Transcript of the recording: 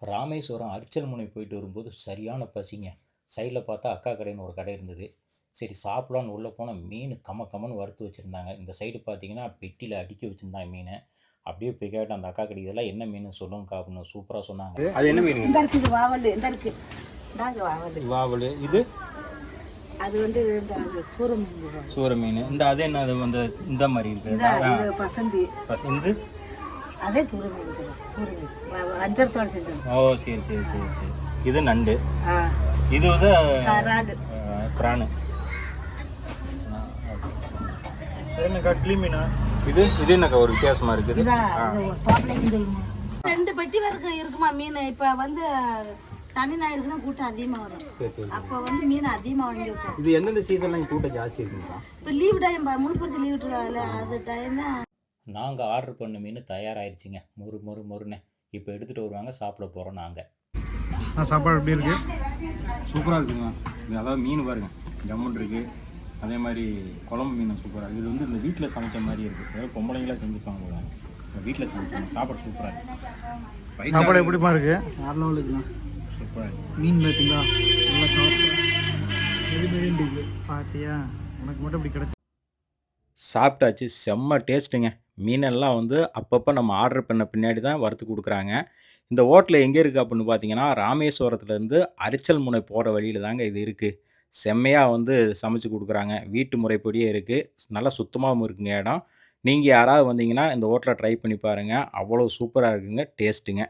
ராமேஸ்வரம் அரிச்சல் முனை போயிட்டு வரும்போது சரியான பசிங்க. சைடில் பார்த்தா அக்கா கடைன்னு ஒரு கடை இருந்தது. சரி சாப்பிடலான்னு உள்ளே போனால் மீன் கம கமன்னு வறுத்து வச்சுருந்தாங்க. இந்த சைடு பார்த்தீங்கன்னா பெட்டியில் அடுக்கி வச்சுருந்தாங்க மீன். அப்படியே போய் கேட்டேன் அந்த அக்கா கடை, இதெல்லாம் என்ன மீன் சொல்லுங்கக்கா அப்படின்னு சூப்பராக சொன்னாங்க. அது என்ன மீன்? இந்த இருக்குது வாவல், இந்த இருக்கு இந்தாங்க வாவல். வாவல். இது அது வந்து இந்த சூர மீன். சூர மீன். இந்த அது என்ன? அது வந்து இந்த மாதிரி இருக்குது. இது பசந்தி. பசந்து அதே சூர மீன். சூர மீன் அஞ்சரத்தோடு செஞ்சோம். ஓ சரி சரி சரி சரி. இது நண்டு. ஆ இது வந்து ராடு பிரானு. என்னக்கா கிளி மீனா? இது இது என்னக்கா ஒரு வித்தியாசமாக இருக்குது? பாப்பலைன்னு சொல்லுமா. 2 பெட்டி வரைக்கும் இருக்குமா மீன். இப்போ வந்து சனி ஞாயிறுக்கு தான் கூட்டம் அதிகமாக வரும். சரி சரி. அப்போ வந்து மீன் அதிகமாக வாங்கி வைப்போம். இது எந்தெந்த சீசன்லாம் கூட்டம் ஜாஸ்தி இருக்குங்களா? இப்போ லீவ் டைம் முழுப்பரிச்சு லீவ் விட்டுருக்காங்கல்ல, அது டைம் தான். நாங்கள் ஆர்டர் பண்ண மீன் தயாராகிடுச்சிங்க. மொறுன்னு இப்போ எடுத்துகிட்டு வருவாங்க, சாப்பிட போகிறோம் நாங்கள். சாப்பாடு எப்படி இருக்குது? சூப்பராக இருக்குங்க. அதாவது மீன் பாருங்கள் ஜம்முன் இருக்குது. அதே மாதிரி குழம்பு மீன் சூப்பராக இருக்குது. இது வந்து இந்த வீட்டில் சமைச்ச மாதிரி இருக்குது. அதாவது பொம்பளைங்களாம் செஞ்சுப்பாங்க போல. வீட்டில் சமைச்சாங்க. சாப்பாடு சூப்பராக இருக்குது. சாப்பாடு எப்படிமா இருக்குது? யாரெல்லாம் இருக்குண்ணா சூப்பராக இருக்குது. மீன் பார்த்தீங்களா? நல்லா சாப்பிட்டா பார்த்தியா? உனக்கு மட்டும் இப்படி கிடச்சி சாப்பிட்டாச்சு. செம்ம டேஸ்ட்டுங்க. மீனெல்லாம் வந்து அப்பப்போ நம்ம ஆர்டர் பண்ண பின்னாடி தான் வறுத்து கொடுக்குறாங்க. இந்த ஹோட்டல் எங்கே இருக்குது அப்படின்னு பார்த்தீங்கன்னா, ராமேஸ்வரத்துலேருந்து அரிச்சல் முனை போகிற வழியில் தாங்க இது இருக்குது. செம்மையாக வந்து சமைச்சு கொடுக்குறாங்க. வீட்டு முறைப்படியே இருக்குது. நல்லா சுத்தமாகவும் இருக்குங்க இடம். நீங்கள் யாராவது வந்தீங்கன்னா இந்த ஹோட்டலை ட்ரை பண்ணி பாருங்கள். அவ்வளோ சூப்பராக இருக்குங்க. டேஸ்ட்டுங்க.